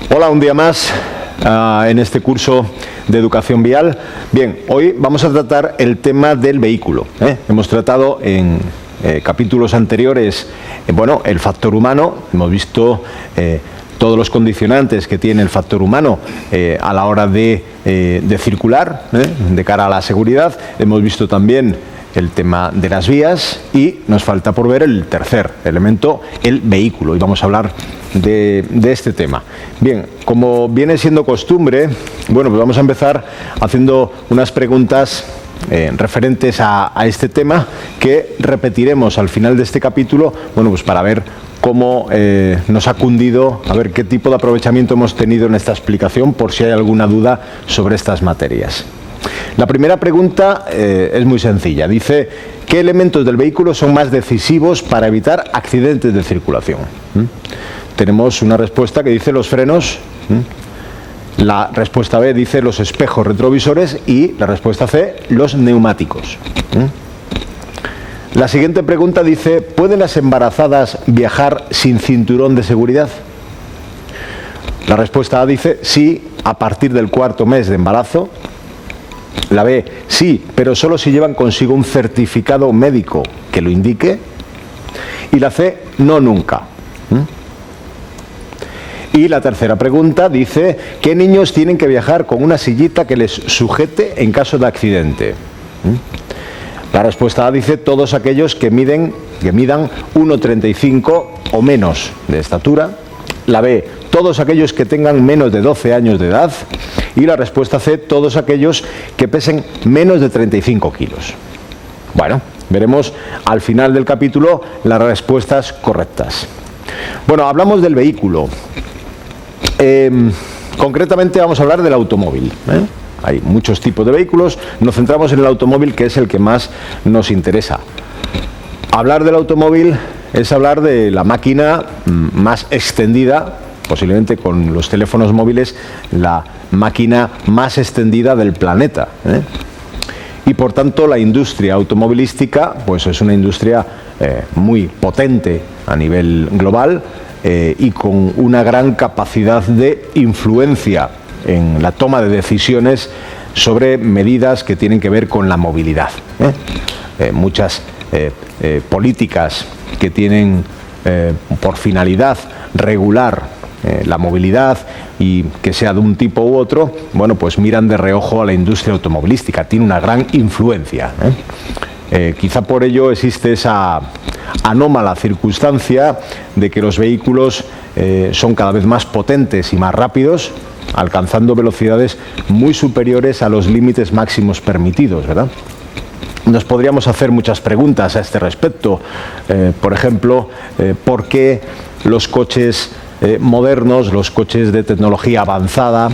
Hola, un día más en este curso de educación vial. Bien, hoy vamos a tratar el tema del vehículo. Hemos tratado en capítulos anteriores, el factor humano. Hemos visto todos los condicionantes que tiene el factor humano a la hora de circular, de cara a la seguridad. Hemos visto también el tema de las vías y nos falta por ver el tercer elemento, el vehículo. Y vamos a hablar de este tema. Bien, como viene siendo costumbre, pues vamos a empezar haciendo unas preguntas referentes a este tema que repetiremos al final de este capítulo, pues para ver cómo nos ha cundido, a ver qué tipo de aprovechamiento hemos tenido en esta explicación, por si hay alguna duda sobre estas materias. La primera pregunta es muy sencilla. Dice, ¿qué elementos del vehículo son más decisivos para evitar accidentes de circulación? Tenemos una respuesta que dice los frenos. La respuesta B dice los espejos retrovisores y la respuesta C, los neumáticos. La siguiente pregunta dice, ¿pueden las embarazadas viajar sin cinturón de seguridad? La respuesta A dice sí, a partir del 4.º mes de embarazo. La B, sí, pero solo si llevan consigo un certificado médico que lo indique. Y la C, no nunca. Y la tercera pregunta dice, ¿qué niños tienen que viajar con una sillita que les sujete en caso de accidente? La respuesta A dice, todos aquellos que midan 1,35 o menos de estatura. La B, todos aquellos que tengan menos de 12 años de edad. Y la respuesta C, todos aquellos que pesen menos de 35 kilos. Veremos al final del capítulo las respuestas correctas. Hablamos del vehículo. Concretamente vamos a hablar del automóvil. Hay muchos tipos de vehículos. Nos centramos en el automóvil, que es el que más nos interesa. Hablar del automóvil es hablar de la máquina más extendida, posiblemente con los teléfonos móviles, la máquina más extendida del planeta. Y por tanto la industria automovilística pues es una industria muy potente a nivel global y con una gran capacidad de influencia en la toma de decisiones sobre medidas que tienen que ver con la movilidad. Muchas políticas que tienen por finalidad regular la movilidad y que sea de un tipo u otro, pues miran de reojo a la industria automovilística. Tiene una gran influencia. Quizá por ello existe esa anómala circunstancia de que los vehículos son cada vez más potentes y más rápidos, alcanzando velocidades muy superiores a los límites máximos permitidos, ¿verdad? Nos podríamos hacer muchas preguntas a este respecto. Por ejemplo, ¿por qué los coches modernos, los coches de tecnología avanzada,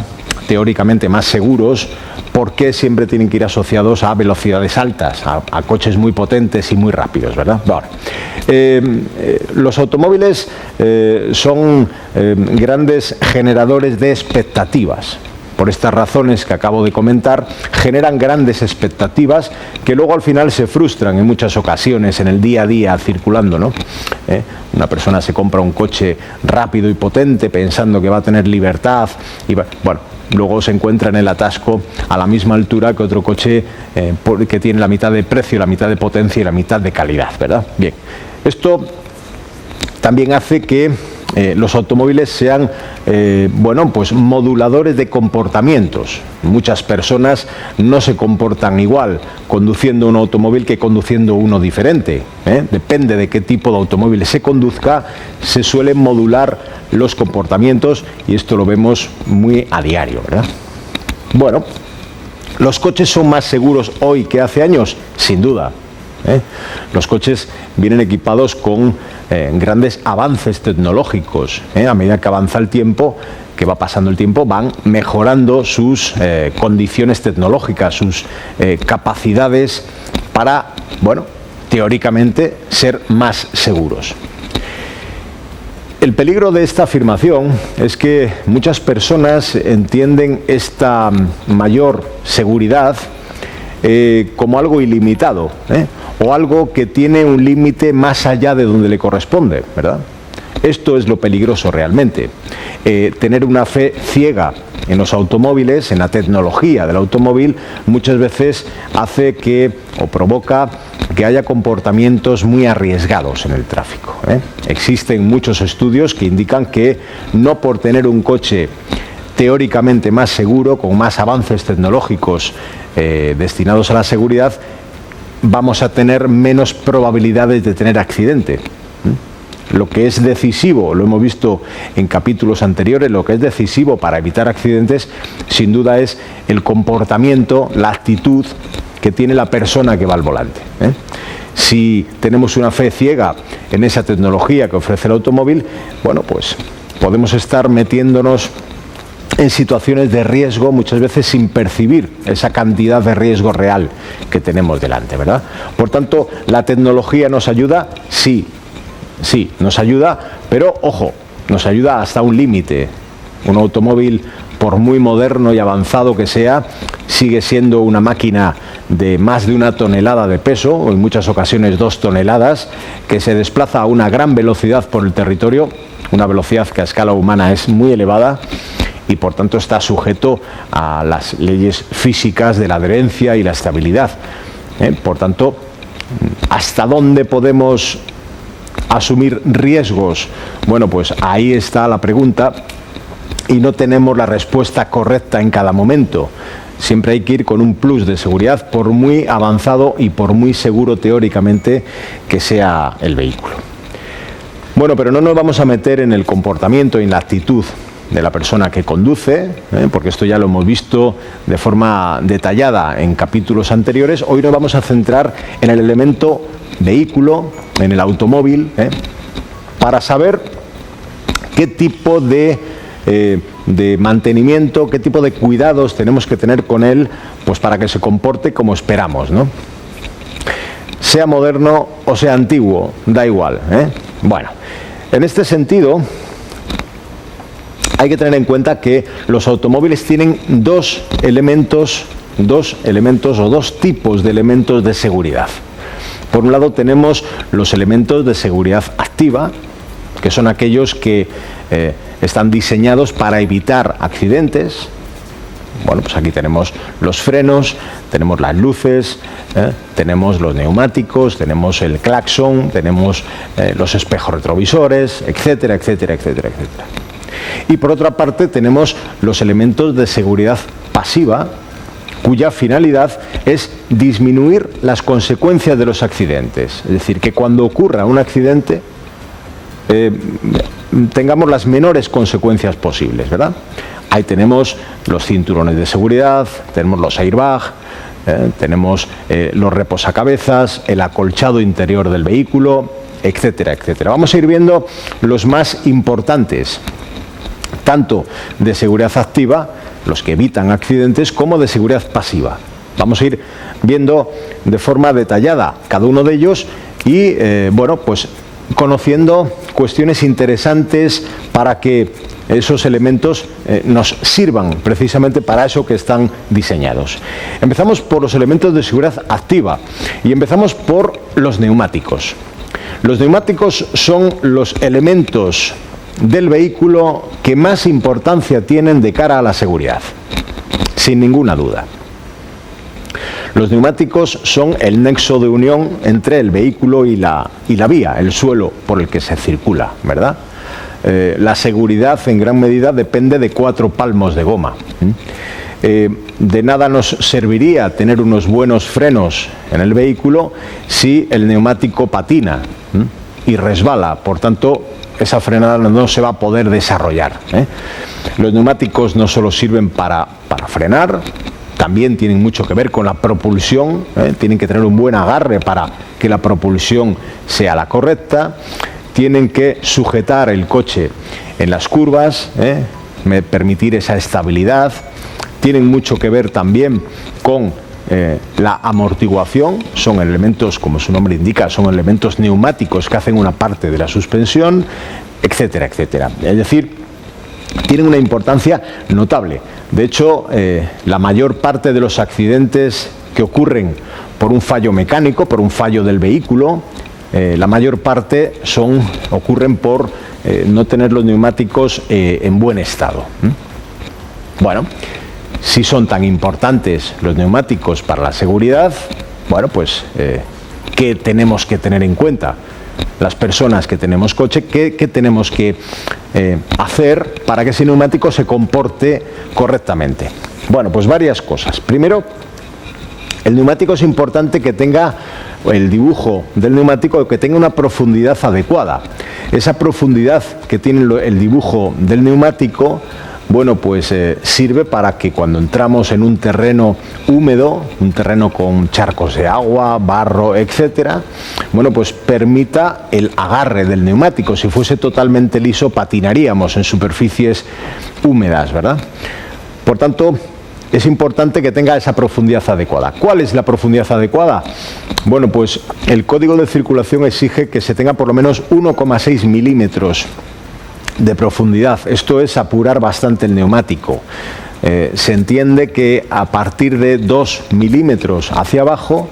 teóricamente más seguros, por qué siempre tienen que ir asociados a velocidades altas, a coches muy potentes y muy rápidos, ¿verdad? Los automóviles son grandes generadores de expectativas. Por estas razones que acabo de comentar, generan grandes expectativas que luego al final se frustran en muchas ocasiones en el día a día circulando, ¿no? Una persona se compra un coche rápido y potente pensando que va a tener libertad y luego se encuentra en el atasco a la misma altura que otro coche que tiene la mitad de precio, la mitad de potencia y la mitad de calidad, ¿verdad? Bien, esto también hace que los automóviles sean moduladores de comportamientos. Muchas personas no se comportan igual conduciendo un automóvil que conduciendo uno diferente. Depende de qué tipo de automóvil se conduzca, se suelen modular los comportamientos y esto lo vemos muy a diario, ¿verdad? ¿Los coches son más seguros hoy que hace años? Sin duda. Los coches vienen equipados con grandes avances tecnológicos. A medida que avanza el tiempo, que va pasando el tiempo, van mejorando sus condiciones tecnológicas, sus capacidades para, teóricamente, ser más seguros. El peligro de esta afirmación es que muchas personas entienden esta mayor seguridad como algo ilimitado, o algo que tiene un límite más allá de donde le corresponde, ¿verdad? Esto es lo peligroso realmente. Tener una fe ciega en los automóviles, en la tecnología del automóvil, muchas veces hace que, o provoca, que haya comportamientos muy arriesgados en el tráfico. Existen muchos estudios que indican que no por tener un coche teóricamente más seguro, con más avances tecnológicos destinados a la seguridad, vamos a tener menos probabilidades de tener accidente. Lo que es decisivo, lo hemos visto en capítulos anteriores, lo que es decisivo para evitar accidentes, sin duda es el comportamiento, la actitud que tiene la persona que va al volante. Si tenemos una fe ciega en esa tecnología que ofrece el automóvil, bueno, pues podemos estar metiéndonos en situaciones de riesgo, muchas veces sin percibir esa cantidad de riesgo real que tenemos delante, ¿verdad? Por tanto, ¿la tecnología nos ayuda? Sí, nos ayuda, pero ojo, nos ayuda hasta un límite. Un automóvil, por muy moderno y avanzado que sea, sigue siendo una máquina de más de 1 tonelada de peso, o en muchas ocasiones 2 toneladas, que se desplaza a una gran velocidad por el territorio, una velocidad que a escala humana es muy elevada, y por tanto está sujeto a las leyes físicas de la adherencia y la estabilidad. Por tanto, ¿hasta dónde podemos asumir riesgos? Bueno, pues ahí está la pregunta y no tenemos la respuesta correcta en cada momento. Siempre hay que ir con un plus de seguridad, por muy avanzado y por muy seguro teóricamente que sea el vehículo. Bueno, pero no nos vamos a meter en el comportamiento y en la actitud de la persona que conduce, porque esto ya lo hemos visto de forma detallada en capítulos anteriores. Hoy nos vamos a centrar en el elemento vehículo, en el automóvil, para saber qué tipo de mantenimiento, qué tipo de cuidados tenemos que tener con él, pues para que se comporte como esperamos, ¿no? Sea moderno o sea antiguo, da igual, Bueno, en este sentido, hay que tener en cuenta que los automóviles tienen dos tipos de elementos de seguridad. Por un lado tenemos los elementos de seguridad activa, que son aquellos que están diseñados para evitar accidentes. Bueno, pues aquí tenemos los frenos, tenemos las luces, tenemos los neumáticos, tenemos el claxon, tenemos los espejos retrovisores, etcétera, etcétera, etcétera, etcétera. Y por otra parte tenemos los elementos de seguridad pasiva, cuya finalidad es disminuir las consecuencias de los accidentes. Es decir, que cuando ocurra un accidente tengamos las menores consecuencias posibles, ¿verdad? Ahí tenemos los cinturones de seguridad, tenemos los airbags, tenemos los reposacabezas, el acolchado interior del vehículo, etcétera, etcétera. Vamos a ir viendo los más importantes, tanto de seguridad activa, los que evitan accidentes, como de seguridad pasiva. Vamos a ir viendo de forma detallada cada uno de ellos y, bueno, pues conociendo cuestiones interesantes para que esos elementos nos sirvan precisamente para eso que están diseñados. Empezamos por los elementos de seguridad activa y empezamos por los neumáticos. Los neumáticos son los elementos del vehículo que más importancia tienen de cara a la seguridad, sin ninguna duda. Los neumáticos son el nexo de unión entre el vehículo y la vía, el suelo por el que se circula, ¿verdad? La seguridad en gran medida depende de 4 palmos de goma. De nada nos serviría tener unos buenos frenos en el vehículo si el neumático patina y resbala. Por tanto, esa frenada no se va a poder desarrollar. Los neumáticos no solo sirven para frenar, también tienen mucho que ver con la propulsión, tienen que tener un buen agarre para que la propulsión sea la correcta, tienen que sujetar el coche en las curvas, permitir esa estabilidad, tienen mucho que ver también con la amortiguación, son elementos, como su nombre indica, son elementos neumáticos que hacen una parte de la suspensión, etcétera, etcétera. Es decir, tienen una importancia notable. De hecho, la mayor parte de los accidentes que ocurren por un fallo mecánico, por un fallo del vehículo, la mayor parte ocurren por no tener los neumáticos en buen estado. Bueno, si son tan importantes los neumáticos para la seguridad, bueno, pues, ¿qué tenemos que tener en cuenta? Las personas que tenemos coche, ¿qué tenemos que hacer para que ese neumático se comporte correctamente? Bueno, pues varias cosas. Primero, el neumático es importante que tenga, el dibujo del neumático, que tenga una profundidad adecuada. Esa profundidad que tiene el dibujo del neumático, bueno, pues sirve para que cuando entramos en un terreno húmedo, un terreno con charcos de agua, barro, etcétera, bueno, pues permita el agarre del neumático. Si fuese totalmente liso, patinaríamos en superficies húmedas, ¿verdad? Por tanto, es importante que tenga esa profundidad adecuada. ¿Cuál es la profundidad adecuada? Bueno, pues el código de circulación exige que se tenga por lo menos 1,6 milímetros de profundidad. Esto es apurar bastante el neumático. Se entiende que a partir de 2 milímetros hacia abajo,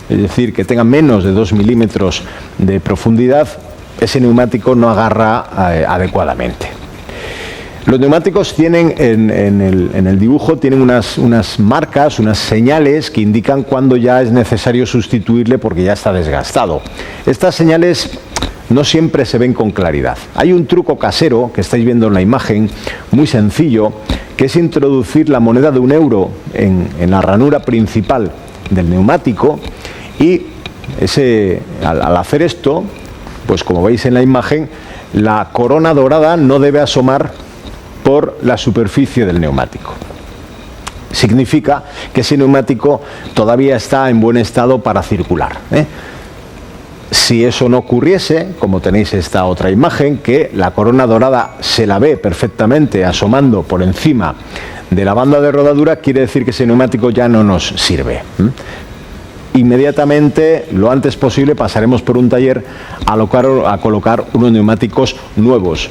es decir, que tenga menos de 2 milímetros de profundidad, ese neumático no agarra adecuadamente. Los neumáticos tienen en el dibujo tienen unas marcas, unas señales que indican cuándo ya es necesario sustituirle porque ya está desgastado. Estas señales no siempre se ven con claridad. Hay un truco casero que estáis viendo en la imagen, muy sencillo, que es introducir la moneda de 1 euro en la ranura principal del neumático y al hacer esto, pues como veis en la imagen, la corona dorada no debe asomar por la superficie del neumático. Significa que ese neumático todavía está en buen estado para circular. Si eso no ocurriese, como tenéis esta otra imagen, que la corona dorada se la ve perfectamente asomando por encima de la banda de rodadura, quiere decir que ese neumático ya no nos sirve. Inmediatamente, lo antes posible, pasaremos por un taller a colocar unos neumáticos nuevos.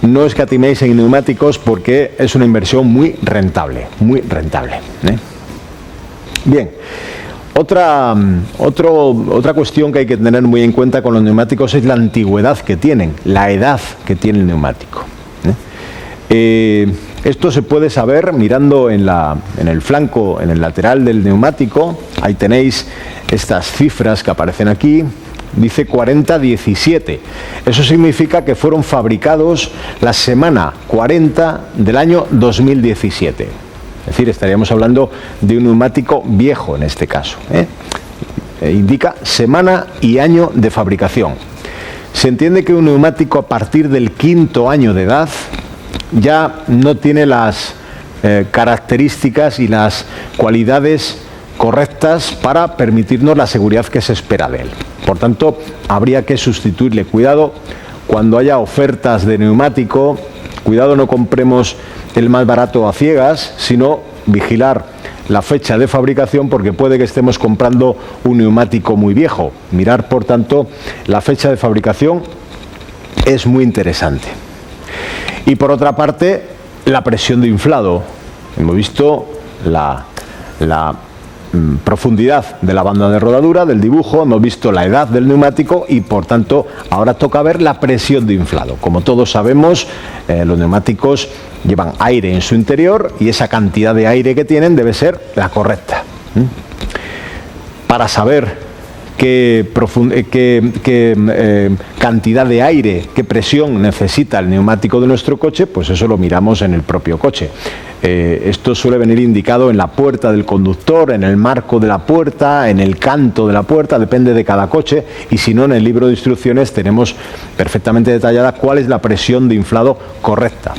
No escatiméis en neumáticos porque es una inversión muy rentable, muy rentable. Bien, otra cuestión que hay que tener muy en cuenta con los neumáticos es la antigüedad que tienen, la edad que tiene el neumático. Esto se puede saber mirando en el flanco, en el lateral del neumático. Ahí tenéis estas cifras que aparecen aquí. Dice 4017. Eso significa que fueron fabricados la semana 40 del año 2017. Es decir, estaríamos hablando de un neumático viejo en este caso. Indica semana y año de fabricación. Se entiende que un neumático a partir del 5º año de edad ya no tiene las características y las cualidades correctas para permitirnos la seguridad que se espera de él. Por tanto, habría que sustituirle. Cuidado cuando haya ofertas de neumático, cuidado no compremos el más barato a ciegas, sino vigilar la fecha de fabricación porque puede que estemos comprando un neumático muy viejo. Mirar, por tanto, la fecha de fabricación es muy interesante. Y por otra parte, la presión de inflado. Hemos visto la profundidad de la banda de rodadura, del dibujo, hemos visto la edad del neumático y por tanto ahora toca ver la presión de inflado. Como todos sabemos, los neumáticos llevan aire en su interior y esa cantidad de aire que tienen debe ser la correcta. Para saber qué cantidad de aire, qué presión necesita el neumático de nuestro coche, pues eso lo miramos en el propio coche. Esto suele venir indicado en la puerta del conductor, en el marco de la puerta, en el canto de la puerta, depende de cada coche, y si no, en el libro de instrucciones tenemos perfectamente detallada cuál es la presión de inflado correcta.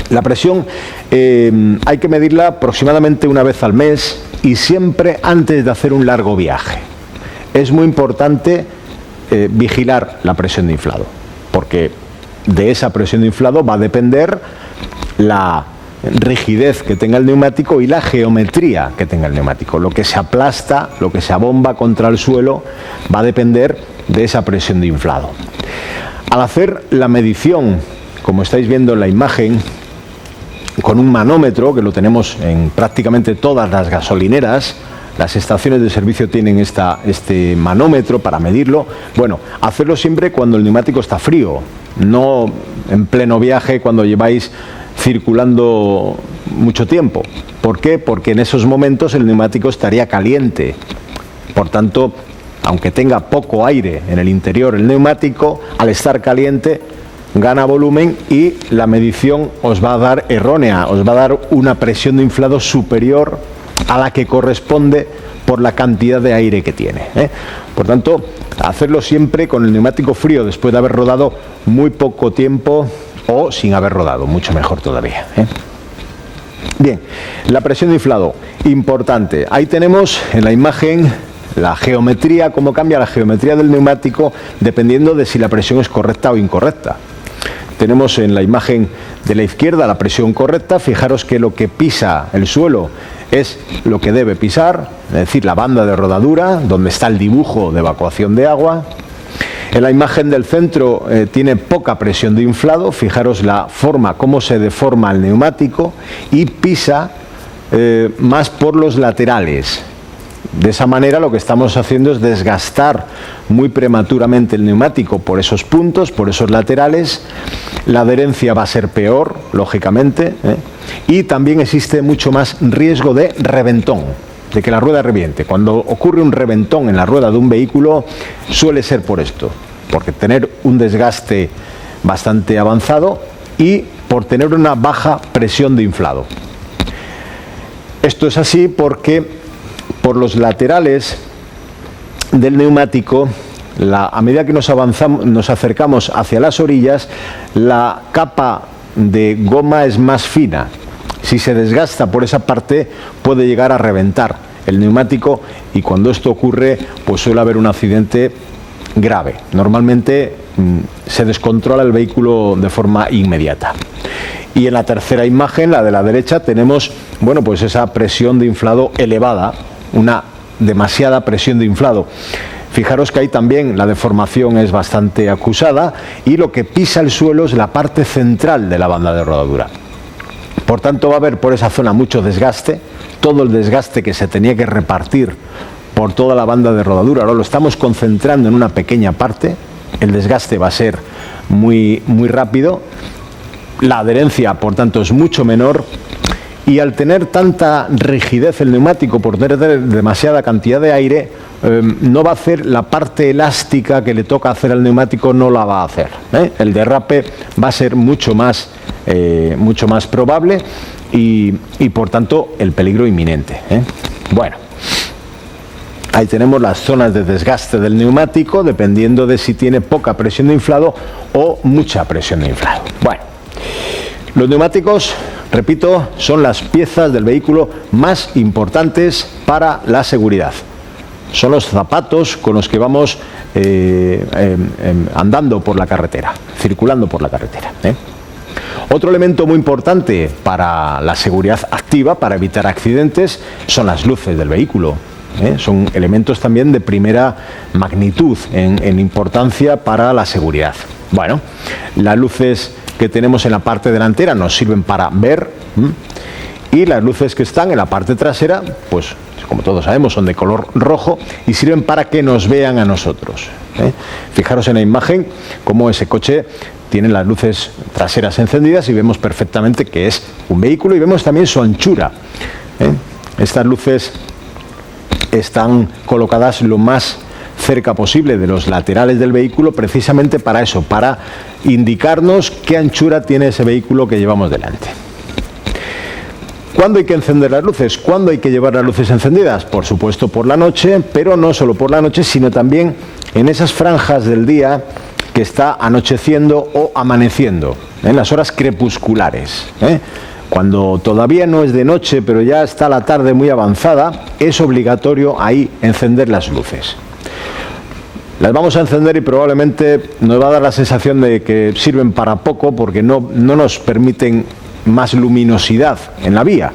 La presión hay que medirla aproximadamente una vez al mes y siempre antes de hacer un largo viaje. Es muy importante vigilar la presión de inflado, porque de esa presión de inflado va a depender la rigidez que tenga el neumático y la geometría que tenga el neumático. Lo que se aplasta, lo que se abomba contra el suelo, va a depender de esa presión de inflado. Al hacer la medición, como estáis viendo en la imagen, con un manómetro, que lo tenemos en prácticamente todas las gasolineras, las estaciones de servicio tienen este manómetro para medirlo. Bueno, hacerlo siempre cuando el neumático está frío, no en pleno viaje cuando lleváis circulando mucho tiempo. ¿Por qué? Porque en esos momentos el neumático estaría caliente. Por tanto, aunque tenga poco aire en el interior, el neumático, al estar caliente, gana volumen y la medición os va a dar errónea, os va a dar una presión de inflado superior a la que corresponde por la cantidad de aire que tiene, ¿eh? Por tanto, hacerlo siempre con el neumático frío después de haber rodado muy poco tiempo o sin haber rodado, mucho mejor todavía, ¿eh? Bien, la presión de inflado, importante. Ahí tenemos en la imagen la geometría, cómo cambia la geometría del neumático dependiendo de si la presión es correcta o incorrecta. Tenemos en la imagen de la izquierda la presión correcta. Fijaros que lo que pisa el suelo es lo que debe pisar, es decir, la banda de rodadura, donde está el dibujo de evacuación de agua. En la imagen del centro tiene poca presión de inflado. Fijaros la forma, cómo se deforma el neumático, y pisa más por los laterales. De esa manera lo que estamos haciendo es desgastar muy prematuramente el neumático por esos puntos, por esos laterales. La adherencia va a ser peor, lógicamente, ¿eh? Y también existe mucho más riesgo de reventón, de que la rueda reviente. Cuando ocurre un reventón en la rueda de un vehículo suele ser por esto, porque tener un desgaste bastante avanzado y por tener una baja presión de inflado. Esto es así porque por los laterales del neumático, a medida que nos acercamos hacia las orillas, la capa de goma es más fina. Si se desgasta por esa parte, puede llegar a reventar el neumático, y cuando esto ocurre, pues suele haber un accidente grave. Normalmente se descontrola el vehículo de forma inmediata. Y en la tercera imagen, la de la derecha, tenemos, bueno, pues esa presión de inflado elevada, una demasiada presión de inflado. Fijaros que ahí también la deformación es bastante acusada, y lo que pisa el suelo es la parte central de la banda de rodadura. Por tanto, va a haber por esa zona mucho desgaste, todo el desgaste que se tenía que repartir por toda la banda de rodadura. Ahora lo estamos concentrando en una pequeña parte, el desgaste va a ser muy rápido, la adherencia, por tanto, es mucho menor. Y al tener tanta rigidez el neumático, por tener demasiada cantidad de aire, no va a hacer la parte elástica que le toca hacer al neumático, no la va a hacer, ¿eh? El derrape va a ser mucho más probable y por tanto el peligro inminente, ¿eh? Bueno, ahí tenemos las zonas de desgaste del neumático, dependiendo de si tiene poca presión de inflado o mucha presión de inflado. Bueno, los neumáticos, repito, son las piezas del vehículo más importantes para la seguridad. Son los zapatos con los que vamos andando por la carretera, circulando por la carretera, ¿eh? Otro elemento muy importante para la seguridad activa, para evitar accidentes, son las luces del vehículo, ¿eh? Son elementos también de primera magnitud en importancia para la seguridad. Bueno, las luces que tenemos en la parte delantera nos sirven para ver, y las luces que están en la parte trasera, pues como todos sabemos, son de color rojo y sirven para que nos vean a nosotros, ¿eh? Fijaros en la imagen cómo ese coche tiene las luces traseras encendidas y vemos perfectamente que es un vehículo, y vemos también su anchura, ¿eh? Estas luces están colocadas lo más cerca posible de los laterales del vehículo, precisamente para eso, para indicarnos qué anchura tiene ese vehículo que llevamos delante. ¿Cuándo hay que encender las luces? ¿Cuándo hay que llevar las luces encendidas? Por supuesto por la noche, pero no solo por la noche, sino también en esas franjas del día que está anocheciendo o amaneciendo, en las horas crepusculares, ¿eh? Cuando todavía no es de noche, pero ya está la tarde muy avanzada, es obligatorio ahí encender las luces. Las vamos a encender y probablemente nos va a dar la sensación de que sirven para poco, porque no nos permiten más luminosidad en la vía,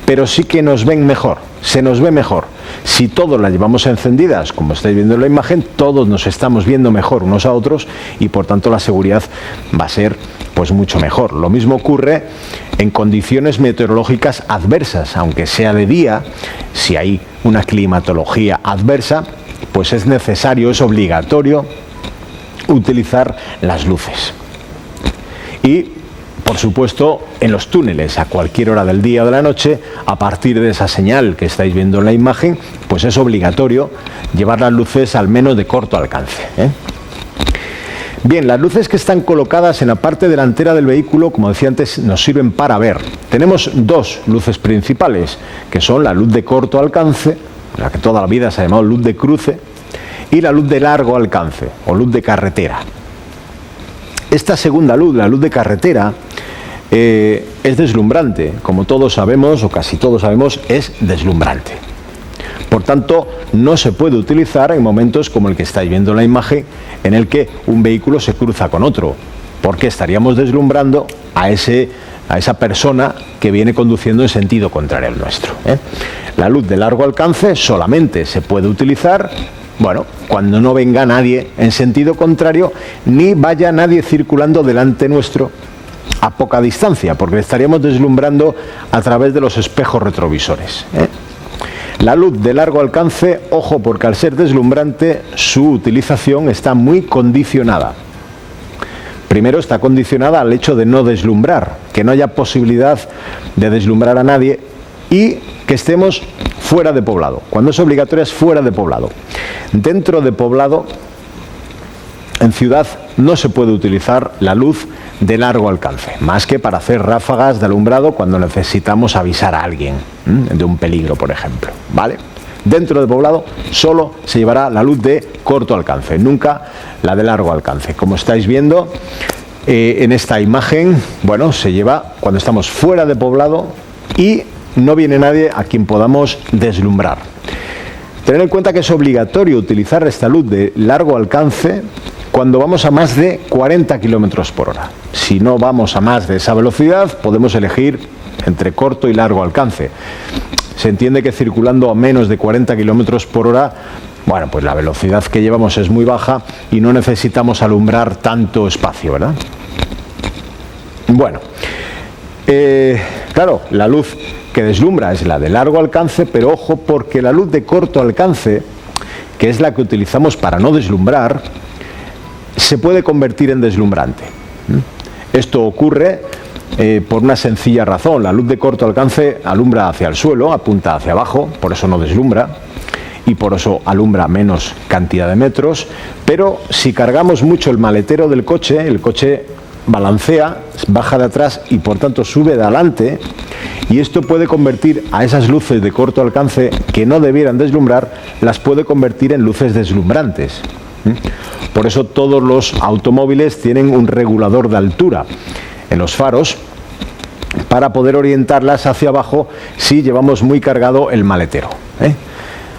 pero sí que nos ven mejor, se nos ve mejor. Si todos las llevamos encendidas, como estáis viendo en la imagen, todos nos estamos viendo mejor unos a otros, y por tanto la seguridad va a ser pues mucho mejor. Lo mismo ocurre en condiciones meteorológicas adversas, aunque sea de día, si hay una climatología adversa, pues es necesario, es obligatorio utilizar las luces. Y, por supuesto, en los túneles, a cualquier hora del día o de la noche, a partir de esa señal que estáis viendo en la imagen, pues es obligatorio llevar las luces al menos de corto alcance, ¿eh? Bien, las luces que están colocadas en la parte delantera del vehículo, como decía antes, nos sirven para ver. Tenemos dos luces principales, que son la luz de corto alcance, la que toda la vida se ha llamado luz de cruce, y la luz de largo alcance, o luz de carretera. Esta segunda luz, la luz de carretera, es deslumbrante. Como todos sabemos, o casi todos sabemos, es deslumbrante. Por tanto, no se puede utilizar en momentos como el que estáis viendo en la imagen, en el que un vehículo se cruza con otro, porque estaríamos deslumbrando a esa persona que viene conduciendo en sentido contrario al nuestro, ¿eh? La luz de largo alcance solamente se puede utilizar, bueno, cuando no venga nadie en sentido contrario, ni vaya nadie circulando delante nuestro a poca distancia, porque estaríamos deslumbrando a través de los espejos retrovisores, ¿eh? La luz de largo alcance, ojo, porque al ser deslumbrante, su utilización está muy condicionada. Primero, está condicionada al hecho de no deslumbrar, que no haya posibilidad de deslumbrar a nadie y que estemos fuera de poblado. Cuando es obligatoria es fuera de poblado. Dentro de poblado, en ciudad, no se puede utilizar la luz de largo alcance, más que para hacer ráfagas de alumbrado cuando necesitamos avisar a alguien de un peligro, por ejemplo, ¿vale? Dentro de poblado solo se llevará la luz de corto alcance, nunca la de largo alcance. Como estáis viendo en esta imagen, bueno, se lleva cuando estamos fuera de poblado y no viene nadie a quien podamos deslumbrar. Tened en cuenta que es obligatorio utilizar esta luz de largo alcance cuando vamos a más de 40 kilómetros por hora. Si no vamos a más de esa velocidad, podemos elegir entre corto y largo alcance. Se entiende que circulando a menos de 40 kilómetros por hora, bueno, pues la velocidad que llevamos es muy baja y no necesitamos alumbrar tanto espacio, ¿verdad? Bueno, claro, la luz que deslumbra es la de largo alcance, pero ojo, porque la luz de corto alcance, que es la que utilizamos para no deslumbrar, se puede convertir en deslumbrante. Esto ocurre por una sencilla razón. La luz de corto alcance alumbra hacia el suelo, apunta hacia abajo, por eso no deslumbra y por eso alumbra menos cantidad de metros, pero si cargamos mucho el maletero del coche, el coche balancea, baja de atrás y por tanto sube de adelante, y esto puede convertir a esas luces de corto alcance que no debieran deslumbrar, las puede convertir en luces deslumbrantes. Por eso todos los automóviles tienen un regulador de altura en los faros para poder orientarlas hacia abajo si llevamos muy cargado el maletero, ¿eh?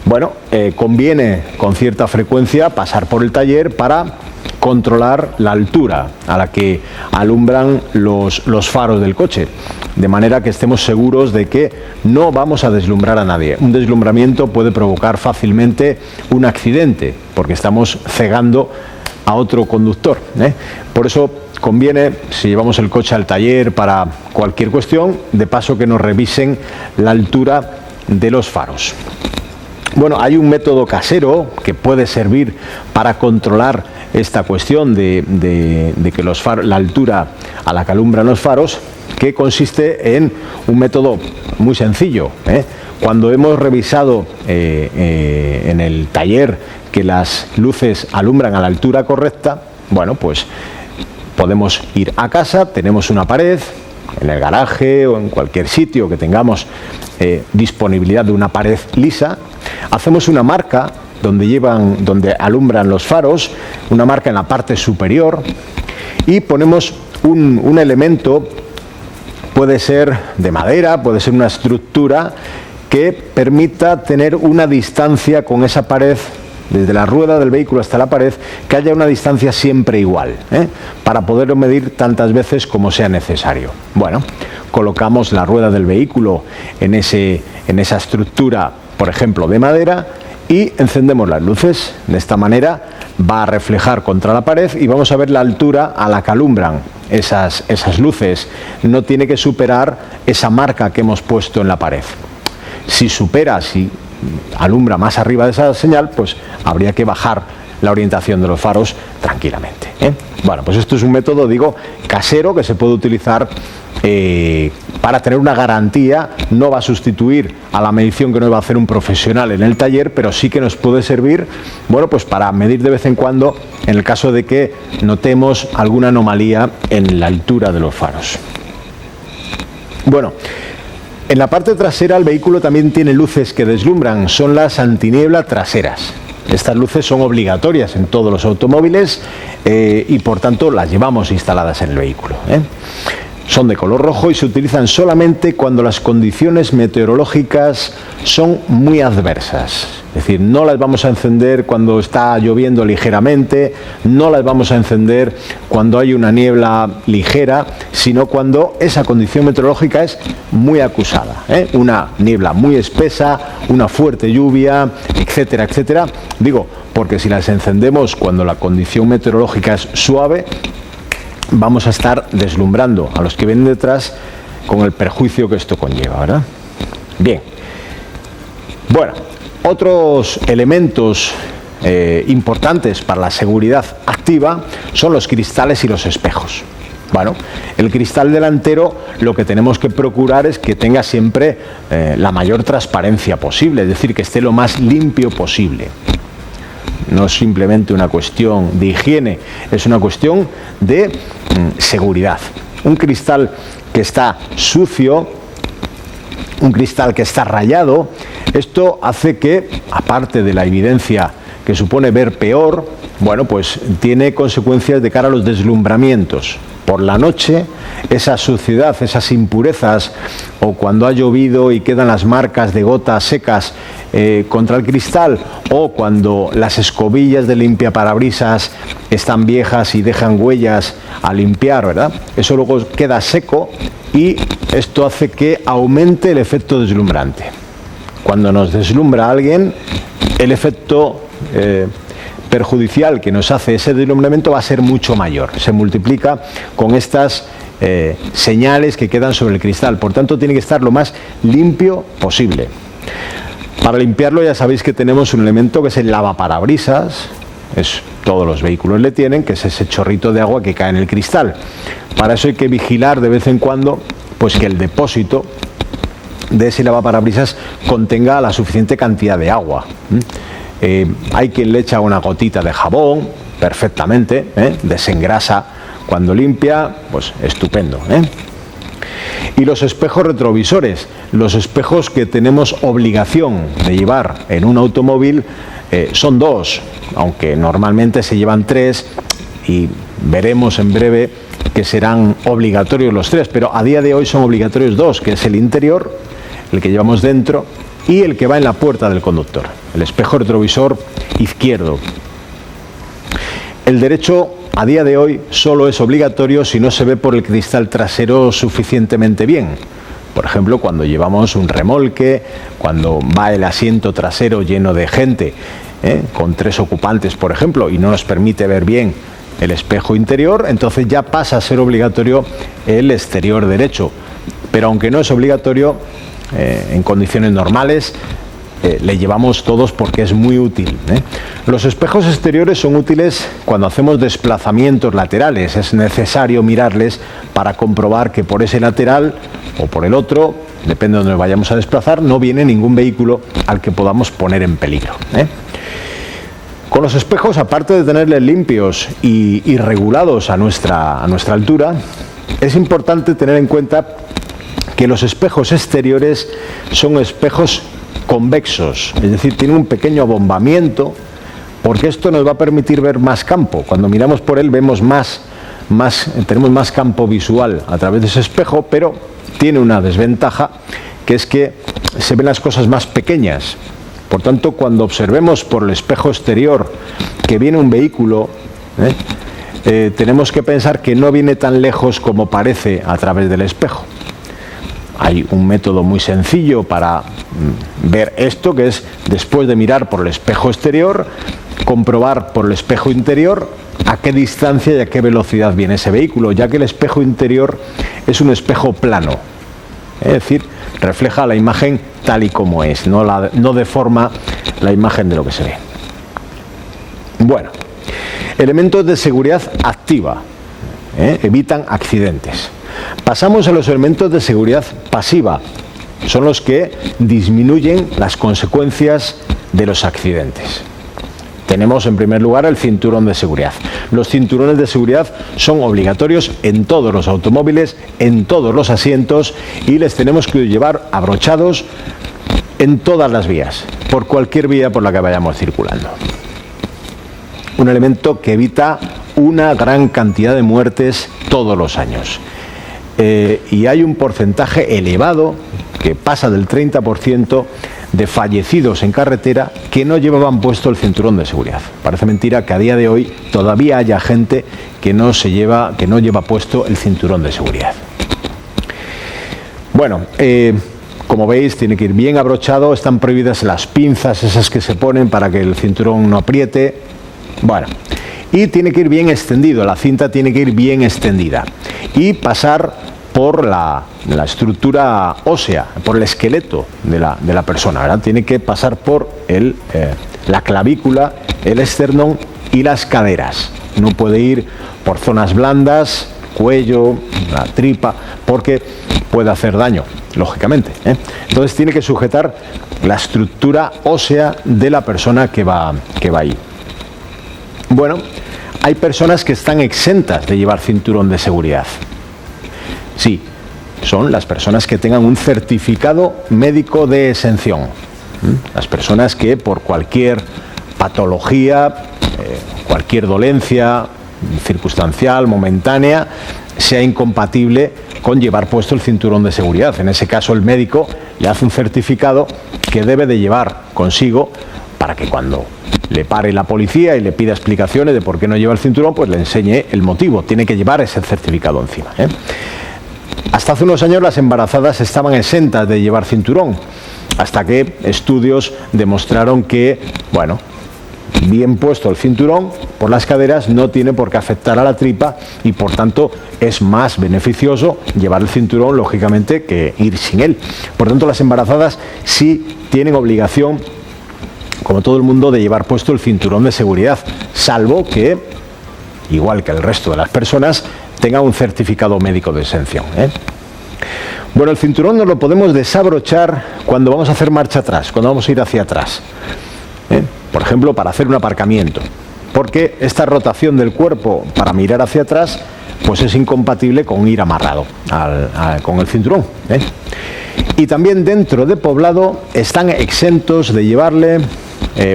Bueno, conviene con cierta frecuencia pasar por el taller para controlar la altura a la que alumbran los faros del coche, de manera que estemos seguros de que no vamos a deslumbrar a nadie. Un deslumbramiento puede provocar fácilmente un accidente, porque estamos cegando a otro conductor, ¿eh? Por eso conviene, si llevamos el coche al taller para cualquier cuestión, de paso que nos revisen la altura de los faros. Bueno, hay un método casero que puede servir para controlar esta cuestión de que los faros, la altura a la que alumbran los faros, que consiste en un método muy sencillo, ¿eh? Cuando hemos revisado en el taller que las luces alumbran a la altura correcta, bueno, pues podemos ir a casa, tenemos una pared, en el garaje o en cualquier sitio que tengamos disponibilidad de una pared lisa, hacemos una marca donde alumbran los faros, una marca en la parte superior, y ponemos un elemento, puede ser de madera, puede ser una estructura que permita tener una distancia con esa pared, desde la rueda del vehículo hasta la pared, que haya una distancia siempre igual, para poderlo medir tantas veces como sea necesario. Bueno, colocamos la rueda del vehículo en esa estructura, por ejemplo, de madera, y encendemos las luces. De esta manera va a reflejar contra la pared y vamos a ver la altura a la que alumbran esas luces, no tiene que superar esa marca que hemos puesto en la pared. Si supera, si alumbra más arriba de esa señal, pues habría que bajar la orientación de los faros tranquilamente, ¿eh? Bueno, pues esto es un método, digo, casero, que se puede utilizar para tener una garantía. No va a sustituir a la medición que nos va a hacer un profesional en el taller, pero sí que nos puede servir, bueno, pues para medir de vez en cuando en el caso de que notemos alguna anomalía en la altura de los faros. Bueno, en la parte trasera el vehículo también tiene luces que deslumbran, son las antiniebla traseras. Estas luces son obligatorias en todos los automóviles y por tanto las llevamos instaladas en el vehículo, ¿eh? Son de color rojo y se utilizan solamente cuando las condiciones meteorológicas son muy adversas. Es decir, no las vamos a encender cuando está lloviendo ligeramente, no las vamos a encender cuando hay una niebla ligera, sino cuando esa condición meteorológica es muy acusada, ¿eh? Una niebla muy espesa, una fuerte lluvia, etcétera, etcétera. Digo, porque si las encendemos cuando la condición meteorológica es suave, vamos a estar deslumbrando a los que vienen detrás con el perjuicio que esto conlleva, ¿verdad? Bien. Bueno, otros elementos importantes para la seguridad activa son los cristales y los espejos. Bueno, el cristal delantero lo que tenemos que procurar es que tenga siempre la mayor transparencia posible, es decir, que esté lo más limpio posible. No es simplemente una cuestión de higiene, es una cuestión de seguridad. Un cristal que está sucio, un cristal que está rayado, esto hace que, aparte de la evidencia que supone ver peor, bueno, pues tiene consecuencias de cara a los deslumbramientos. Por la noche, esa suciedad, esas impurezas, o cuando ha llovido y quedan las marcas de gotas secas contra el cristal, o cuando las escobillas de limpiaparabrisas están viejas y dejan huellas a limpiar, ¿verdad? Eso luego queda seco y esto hace que aumente el efecto deslumbrante. Cuando nos deslumbra alguien, el efecto perjudicial que nos hace ese deslumbramiento va a ser mucho mayor. Se multiplica con estas señales que quedan sobre el cristal. Por tanto, tiene que estar lo más limpio posible. Para limpiarlo ya sabéis que tenemos un elemento que es el lavaparabrisas. Todos los vehículos le tienen, que es ese chorrito de agua que cae en el cristal. Para eso hay que vigilar de vez en cuando pues que el depósito de ese lavaparabrisas contenga la suficiente cantidad de agua. Hay quien le echa una gotita de jabón perfectamente, desengrasa cuando limpia, pues estupendo, Y los espejos retrovisores, los espejos que tenemos obligación de llevar en un automóvil, son dos, aunque normalmente se llevan tres y veremos en breve que serán obligatorios los tres, pero a día de hoy son obligatorios dos, que es el interior, el que llevamos dentro, y el que va en la puerta del conductor, el espejo retrovisor izquierdo. El derecho a día de hoy solo es obligatorio si no se ve por el cristal trasero suficientemente bien. Por ejemplo, cuando llevamos un remolque, cuando va el asiento trasero lleno de gente, con 3 ocupantes, por ejemplo, y no nos permite ver bien el espejo interior, entonces ya pasa a ser obligatorio el exterior derecho. Pero aunque no es obligatorio, en condiciones normales le llevamos todos porque es muy útil. Los espejos exteriores son útiles cuando hacemos desplazamientos laterales. Es necesario mirarles para comprobar que por ese lateral o por el otro, depende de donde nos vayamos a desplazar, no viene ningún vehículo al que podamos poner en peligro. Con los espejos, aparte de tenerles limpios y regulados a nuestra altura, es importante tener en cuenta que los espejos exteriores son espejos convexos, es decir, tienen un pequeño abombamiento, porque esto nos va a permitir ver más campo. Cuando miramos por él vemos tenemos más campo visual a través de ese espejo, pero tiene una desventaja, que es que se ven las cosas más pequeñas. Por tanto, cuando observemos por el espejo exterior que viene un vehículo, tenemos que pensar que no viene tan lejos como parece a través del espejo. Hay un método muy sencillo para ver esto, que es, después de mirar por el espejo exterior, comprobar por el espejo interior a qué distancia y a qué velocidad viene ese vehículo, ya que el espejo interior es un espejo plano. Es decir, refleja la imagen tal y como es, no deforma la imagen de lo que se ve. Bueno, elementos de seguridad activa, evitan accidentes. Pasamos a los elementos de seguridad pasiva, son los que disminuyen las consecuencias de los accidentes. Tenemos en primer lugar el cinturón de seguridad. Los cinturones de seguridad son obligatorios en todos los automóviles, en todos los asientos, y les tenemos que llevar abrochados en todas las vías, por cualquier vía por la que vayamos circulando. Un elemento que evita una gran cantidad de muertes todos los años. Y hay un porcentaje elevado, que pasa del 30%, de fallecidos en carretera que no llevaban puesto el cinturón de seguridad. Parece mentira que a día de hoy todavía haya gente que no lleva puesto el cinturón de seguridad. Bueno, como veis, tiene que ir bien abrochado, están prohibidas las pinzas esas que se ponen para que el cinturón no apriete. Bueno, y tiene que ir bien extendido, la cinta tiene que ir bien extendida y pasar por la estructura ósea, por el esqueleto de la persona, ¿verdad? Tiene que pasar por la clavícula, el esternón y las caderas. No puede ir por zonas blandas, cuello, la tripa, porque puede hacer daño, lógicamente, Entonces tiene que sujetar la estructura ósea de la persona que va ahí. Bueno, hay personas que están exentas de llevar cinturón de seguridad. Sí, son las personas que tengan un certificado médico de exención. Las personas que por cualquier patología, cualquier dolencia circunstancial, momentánea, sea incompatible con llevar puesto el cinturón de seguridad. En ese caso el médico le hace un certificado que debe de llevar consigo para que cuando le pare la policía y le pida explicaciones de por qué no lleva el cinturón, pues le enseñe el motivo. Tiene que llevar ese certificado encima, Hasta hace unos años las embarazadas estaban exentas de llevar cinturón, hasta que estudios demostraron que, bueno, bien puesto el cinturón por las caderas no tiene por qué afectar a la tripa y por tanto es más beneficioso llevar el cinturón, lógicamente, que ir sin él. Por tanto, las embarazadas sí tienen obligación, como todo el mundo, de llevar puesto el cinturón de seguridad, salvo que, igual que el resto de las personas, tenga un certificado médico de exención. Bueno, el cinturón nos lo podemos desabrochar cuando vamos a hacer marcha atrás, cuando vamos a ir hacia atrás. Por ejemplo, para hacer un aparcamiento, porque esta rotación del cuerpo para mirar hacia atrás pues es incompatible con ir amarrado con el cinturón. Y también dentro de poblado están exentos de llevarle,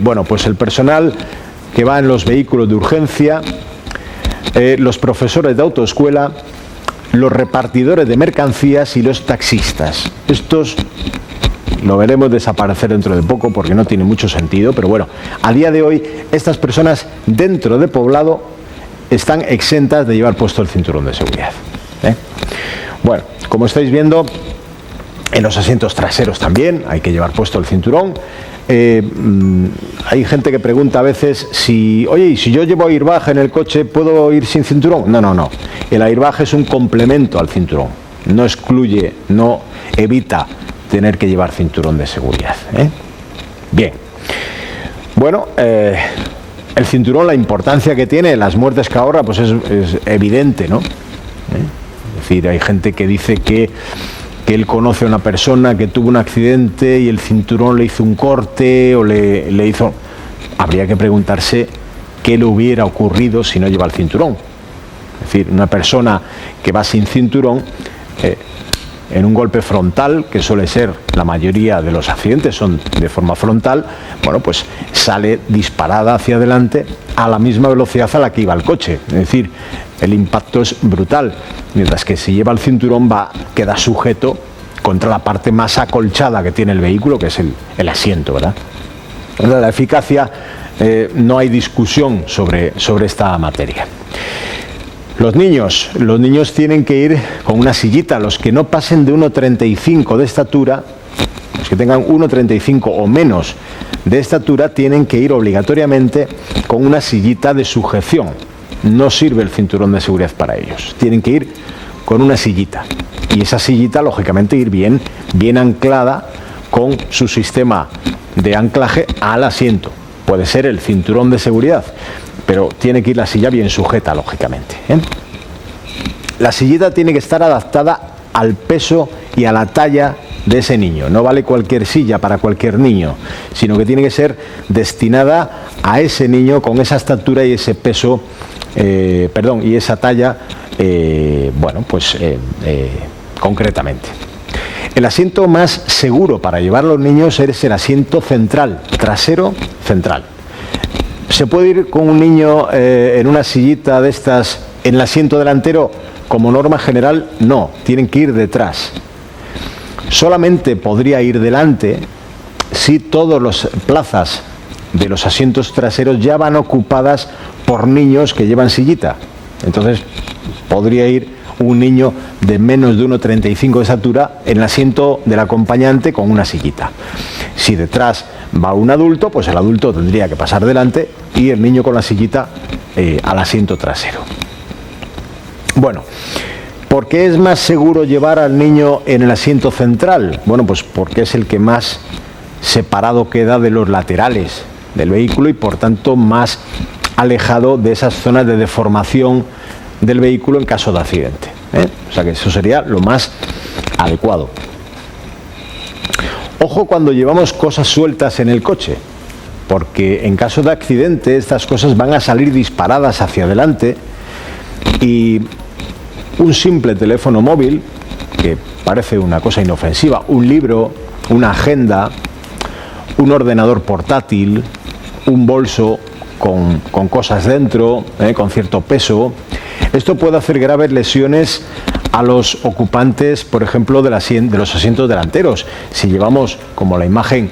bueno, pues el personal que va en los vehículos de urgencia, los profesores de autoescuela, los repartidores de mercancías y los taxistas. Estos lo veremos desaparecer dentro de poco porque no tiene mucho sentido, pero bueno, a día de hoy estas personas dentro de poblado están exentas de llevar puesto el cinturón de seguridad. Bueno, como estáis viendo, en los asientos traseros también hay que llevar puesto el cinturón. Hay gente que pregunta a veces si yo llevo airbag en el coche, ¿puedo ir sin cinturón? No. El airbag es un complemento al cinturón. No excluye, no evita tener que llevar cinturón de seguridad. Bien. Bueno, el cinturón, la importancia que tiene, las muertes que ahorra, pues es evidente, ¿no? Es decir, hay gente que dice que él conoce a una persona que tuvo un accidente y el cinturón le hizo un corte o le hizo... Habría que preguntarse qué le hubiera ocurrido si no lleva el cinturón. Es decir, una persona que va sin cinturón, en un golpe frontal, que suele ser la mayoría de los accidentes, son de forma frontal, bueno, pues sale disparada hacia adelante a la misma velocidad a la que iba el coche. Es decir, el impacto es brutal, mientras que si lleva el cinturón queda sujeto contra la parte más acolchada que tiene el vehículo, que es el asiento, ¿verdad? La eficacia, no hay discusión sobre esta materia. Los niños tienen que ir con una sillita. Los que no pasen de 1,35 de estatura, los que tengan 1,35 o menos de estatura, tienen que ir obligatoriamente con una sillita de sujeción. no sirve el cinturón de seguridad para ellos. Tienen que ir con una sillita. Y esa sillita, lógicamente, ir bien anclada con su sistema de anclaje al asiento. Puede ser el cinturón de seguridad, pero tiene que ir la silla bien sujeta, lógicamente, ¿eh? La sillita tiene que estar adaptada al peso y a la talla de ese niño. No vale cualquier silla para cualquier niño, sino que tiene que ser destinada a ese niño con esa estatura y ese peso, y esa talla, concretamente. El asiento más seguro para llevar a los niños es el asiento central, trasero central. ¿Se puede ir con un niño en una sillita de estas en el asiento delantero? Como norma general, no, tienen que ir detrás. Solamente podría ir delante si todas las plazas de los asientos traseros ya van ocupadas por niños que llevan sillita. Entonces, podría ir un niño de menos de 1,35 de estatura en el asiento del acompañante con una sillita. Si detrás va un adulto, pues el adulto tendría que pasar delante y el niño con la sillita al asiento trasero. Bueno, ¿por qué es más seguro llevar al niño en el asiento central? Bueno, pues porque es el que más separado queda de los laterales del vehículo y por tanto más alejado de esas zonas de deformación del vehículo en caso de accidente, ¿eh? O sea que eso sería lo más adecuado. Ojo cuando llevamos cosas sueltas en el coche, porque en caso de accidente estas cosas van a salir disparadas hacia adelante y un simple teléfono móvil, que parece una cosa inofensiva, un libro, una agenda, un ordenador portátil, un bolso con cosas dentro, con cierto peso. Esto puede hacer graves lesiones a los ocupantes, por ejemplo, de los asientos delanteros. Si llevamos, como la imagen,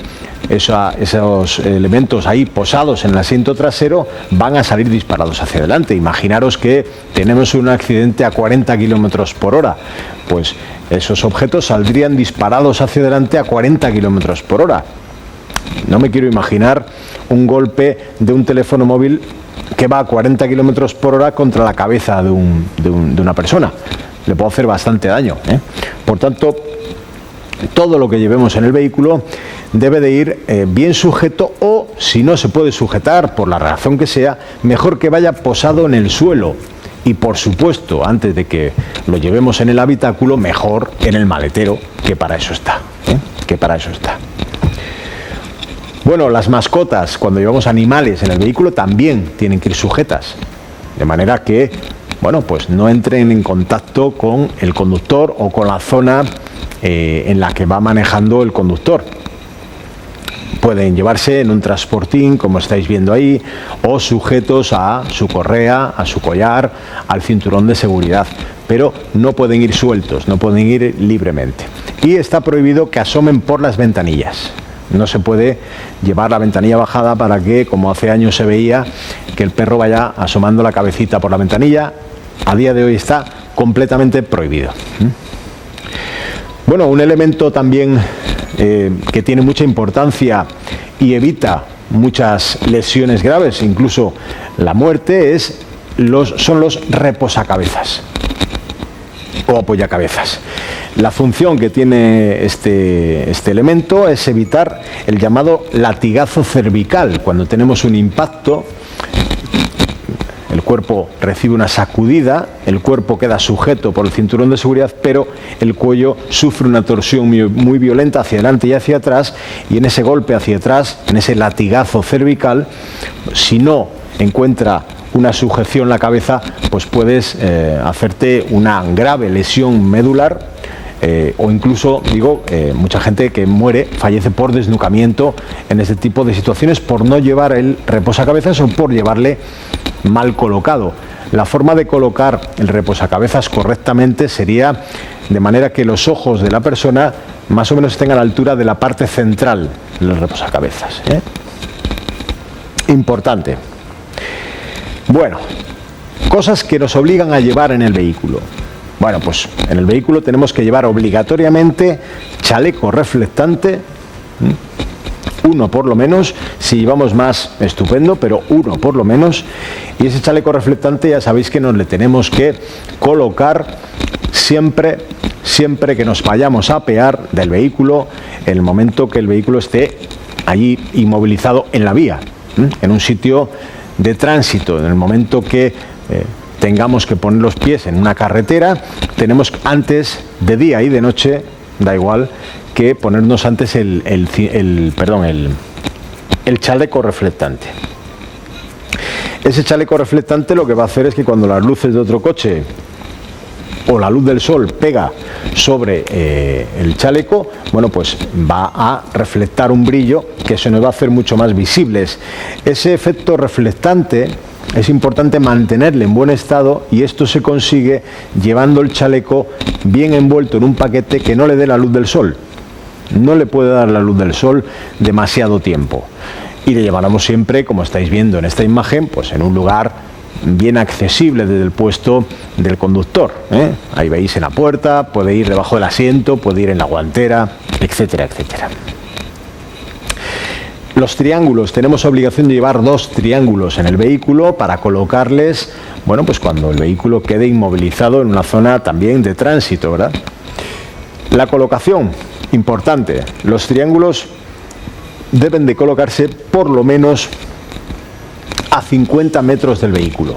esos elementos ahí posados en el asiento trasero, van a salir disparados hacia adelante. Imaginaros que tenemos un accidente a 40 kilómetros por hora. Pues esos objetos saldrían disparados hacia adelante a 40 kilómetros por hora. No me quiero imaginar un golpe de un teléfono móvil que va a 40 kilómetros por hora contra la cabeza de una persona. Le puede hacer bastante daño, ¿eh? Por tanto, todo lo que llevemos en el vehículo debe de ir bien sujeto o, si no se puede sujetar por la razón que sea, mejor que vaya posado en el suelo. Y por supuesto, antes de que lo llevemos en el habitáculo, mejor en el maletero, que para eso está, ¿eh? Que para eso está. Bueno, las mascotas, cuando llevamos animales en el vehículo, también tienen que ir sujetas, de manera que, bueno, pues no entren en contacto con el conductor o con la zona en la que va manejando el conductor. Pueden llevarse en un transportín, como estáis viendo ahí, o sujetos a su correa, a su collar, al cinturón de seguridad, pero no pueden ir sueltos, no pueden ir libremente. Y está prohibido que asomen por las ventanillas. No se puede llevar la ventanilla bajada para que, como hace años se veía, que el perro vaya asomando la cabecita por la ventanilla. A día de hoy está completamente prohibido. Bueno, un elemento también que tiene mucha importancia y evita muchas lesiones graves, incluso la muerte, son los reposacabezas o apoyacabezas. La función que tiene este elemento es evitar el llamado latigazo cervical. Cuando tenemos un impacto, el cuerpo recibe una sacudida, el cuerpo queda sujeto por el cinturón de seguridad, pero el cuello sufre una torsión muy violenta hacia adelante y hacia atrás, y en ese golpe hacia atrás, en ese latigazo cervical, si no encuentra una sujeción en la cabeza, pues puedes hacerte una grave lesión medular, o incluso, mucha gente que muere, fallece por desnucamiento en este tipo de situaciones por no llevar el reposacabezas o por llevarle mal colocado. La forma de colocar el reposacabezas correctamente sería de manera que los ojos de la persona más o menos estén a la altura de la parte central del reposacabezas, ¿eh? Importante. Bueno, cosas que nos obligan a llevar en el vehículo. Bueno, pues en el vehículo tenemos que llevar obligatoriamente chaleco reflectante, Uno por lo menos. Si llevamos más, estupendo, pero uno por lo menos. Y ese chaleco reflectante ya sabéis que nos le tenemos que colocar siempre que nos vayamos a apear del vehículo, en el momento que el vehículo esté allí inmovilizado en la vía, en un sitio de tránsito. En el momento que tengamos que poner los pies en una carretera, tenemos antes, de día y de noche, da igual, que ponernos antes el chaleco reflectante. Ese chaleco reflectante lo que va a hacer es que cuando las luces de otro coche o la luz del sol pega sobre el chaleco, bueno, pues va a reflectar un brillo que se nos va a hacer mucho más visibles. Ese efecto reflectante es importante mantenerle en buen estado, y esto se consigue llevando el chaleco bien envuelto en un paquete que no le dé la luz del sol. No le puede dar la luz del sol demasiado tiempo. Y le llevaremos siempre, como estáis viendo en esta imagen, pues en un lugar bien accesible desde el puesto del conductor, ¿eh? Ahí veis en la puerta, puede ir debajo del asiento, puede ir en la guantera, etcétera, etcétera. Los triángulos, tenemos obligación de llevar 2 triángulos en el vehículo para colocarles, bueno, pues cuando el vehículo quede inmovilizado en una zona también de tránsito, ¿verdad? La colocación, importante, los triángulos deben de colocarse por lo menos a 50 metros del vehículo.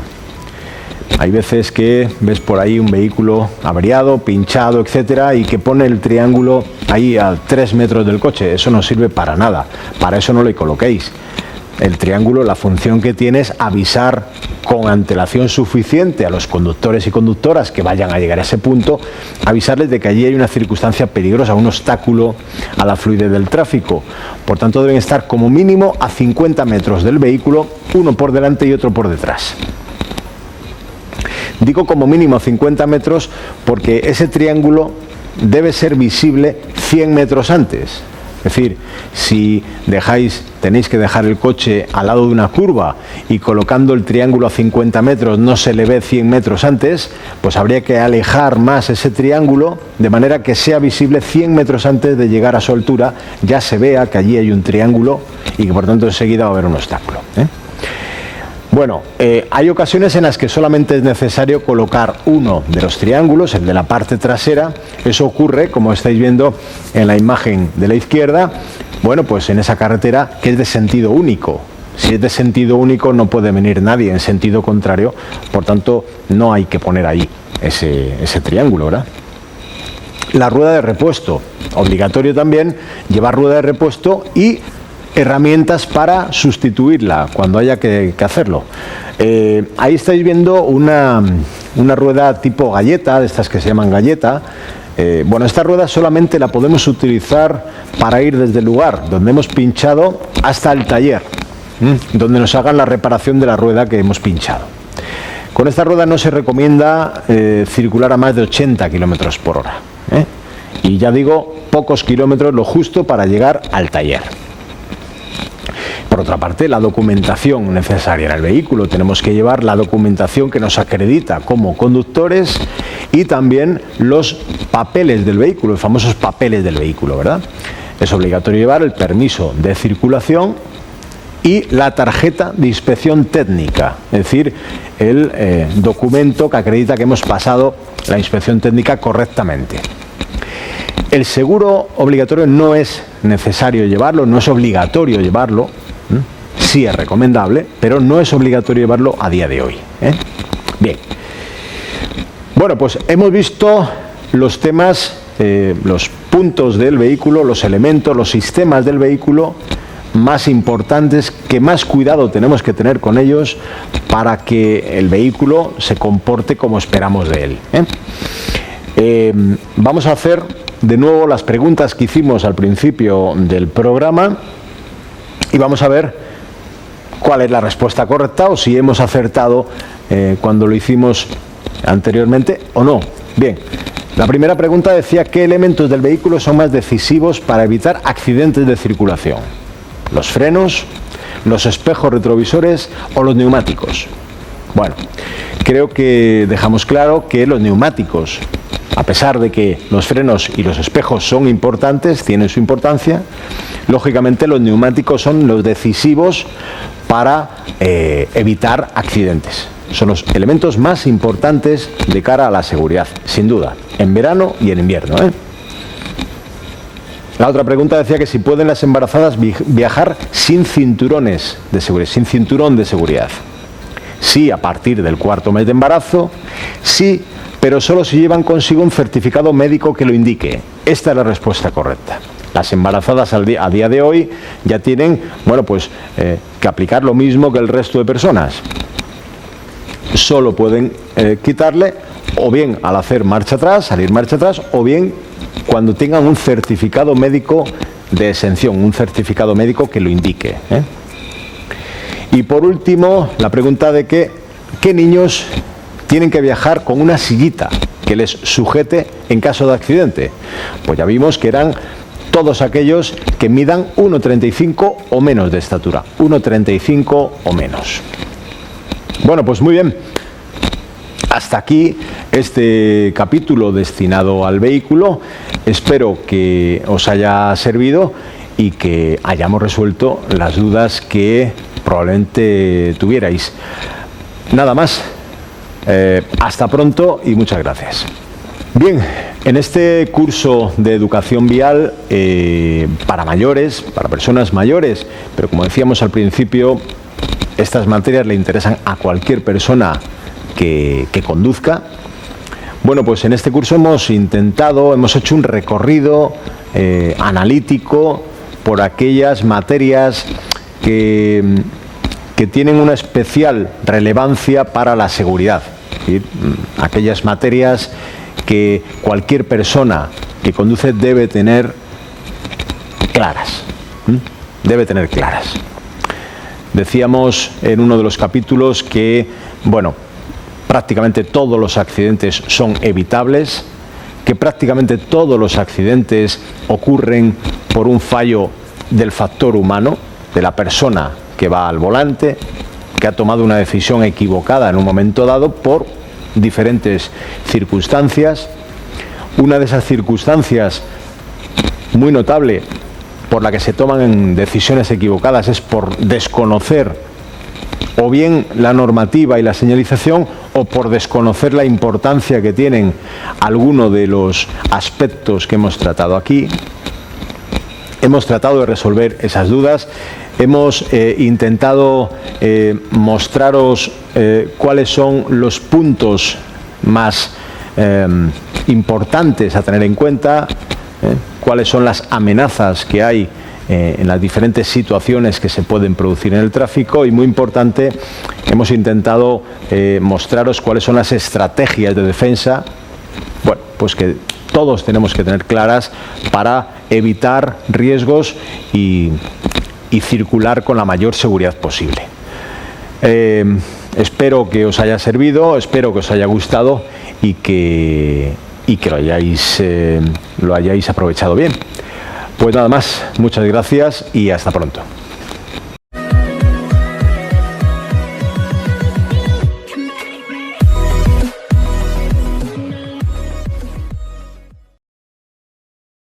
Hay veces que ves por ahí un vehículo averiado, pinchado, etcétera, y que pone el triángulo ahí a 3 metros del coche. Eso no sirve para nada. Para eso no lo coloquéis. El triángulo, la función que tiene es avisar con antelación suficiente a los conductores y conductoras que vayan a llegar a ese punto, avisarles de que allí hay una circunstancia peligrosa, un obstáculo a la fluidez del tráfico. Por tanto, deben estar como mínimo a 50 metros del vehículo, uno por delante y otro por detrás. Digo como mínimo a 50 metros porque ese triángulo debe ser visible 100 metros antes. Es decir, si tenéis que dejar el coche al lado de una curva y colocando el triángulo a 50 metros no se le ve 100 metros antes, pues habría que alejar más ese triángulo de manera que sea visible 100 metros antes de llegar a su altura, ya se vea que allí hay un triángulo y que por tanto enseguida va a haber un obstáculo, ¿eh? Bueno, hay ocasiones en las que solamente es necesario colocar uno de los triángulos, el de la parte trasera. Eso ocurre, como estáis viendo en la imagen de la izquierda, bueno, pues en esa carretera que es de sentido único. Si es de sentido único no puede venir nadie en sentido contrario, por tanto no hay que poner ahí ese triángulo, ¿verdad? La rueda de repuesto, obligatorio también llevar rueda de repuesto y herramientas para sustituirla cuando haya que hacerlo. Ahí estáis viendo una rueda tipo galleta, de estas que se llaman galleta. Bueno, esta rueda solamente la podemos utilizar para ir desde el lugar donde hemos pinchado hasta el taller, donde nos hagan la reparación de la rueda que hemos pinchado. Con esta rueda no se recomienda circular a más de 80 kilómetros por hora. Y ya digo, pocos kilómetros, lo justo para llegar al taller. Por otra parte, la documentación necesaria en el vehículo. Tenemos que llevar la documentación que nos acredita como conductores y también los papeles del vehículo, los famosos papeles del vehículo, ¿verdad? Es obligatorio llevar el permiso de circulación y la tarjeta de inspección técnica, es decir, el documento que acredita que hemos pasado la inspección técnica correctamente. El seguro obligatorio no es necesario llevarlo, no es obligatorio llevarlo. Sí es recomendable, pero no es obligatorio llevarlo a día de hoy, ¿eh? Bien. Bueno, pues hemos visto los temas, los puntos del vehículo, los elementos, los sistemas del vehículo más importantes, que más cuidado tenemos que tener con ellos para que el vehículo se comporte como esperamos de él, ¿eh? Vamos a hacer de nuevo las preguntas que hicimos al principio del programa y vamos a ver cuál es la respuesta correcta o si hemos acertado cuando lo hicimos anteriormente o no. Bien, la primera pregunta decía: ¿qué elementos del vehículo son más decisivos para evitar accidentes de circulación? ¿Los frenos, los espejos retrovisores o los neumáticos? Bueno, creo que dejamos claro que los neumáticos A pesar de que los frenos y los espejos son importantes, tienen su importancia, lógicamente los neumáticos son los decisivos para evitar accidentes. Son los elementos más importantes de cara a la seguridad, sin duda, en verano y en invierno, ¿eh? La otra pregunta decía que si pueden las embarazadas viajar sin cinturones de seguridad, sin cinturón de seguridad. Sí, a partir del 4º mes de embarazo, sí, pero solo si llevan consigo un certificado médico que lo indique. Esta es la respuesta correcta. Las embarazadas a día de hoy ya tienen, bueno, pues que aplicar lo mismo que el resto de personas. Solo pueden quitarle, o bien al hacer marcha atrás, salir marcha atrás, o bien cuando tengan un certificado médico de exención, un certificado médico que lo indique, ¿eh? Y por último, la pregunta de ¿qué niños tienen que viajar con una sillita que les sujete en caso de accidente? Pues ya vimos que eran todos aquellos que midan 1,35 o menos de estatura, 1,35 o menos. Bueno, pues muy bien. Hasta aquí este capítulo destinado al vehículo. Espero que os haya servido y que hayamos resuelto las dudas que probablemente tuvierais. Nada más. Hasta pronto y muchas gracias. Bien, en este curso de educación vial para mayores, para personas mayores, pero como decíamos al principio, estas materias le interesan a cualquier persona que conduzca. Bueno, pues en este curso hemos hecho un recorrido analítico por aquellas materias que tienen una especial relevancia para la seguridad. ¿Sí? Aquellas materias que cualquier persona que conduce debe tener claras. Debe tener claras. Decíamos en uno de los capítulos que, bueno, prácticamente todos los accidentes son evitables, que prácticamente todos los accidentes ocurren por un fallo del factor humano, de la persona que va al volante, que ha tomado una decisión equivocada en un momento dado por diferentes circunstancias. Una de esas circunstancias muy notable por la que se toman decisiones equivocadas es por desconocer o bien la normativa y la señalización o por desconocer la importancia que tienen algunos de los aspectos que hemos tratado aquí. Hemos tratado de resolver esas dudas, hemos intentado mostraros cuáles son los puntos más importantes a tener en cuenta, cuáles son las amenazas que hay en las diferentes situaciones que se pueden producir en el tráfico y, muy importante, hemos intentado mostraros cuáles son las estrategias de defensa, bueno, pues que todos tenemos que tener claras para evitar riesgos y circular con la mayor seguridad posible. Espero que os haya servido, espero que os haya gustado y que lo hayáis aprovechado bien. Pues nada más, muchas gracias y hasta pronto.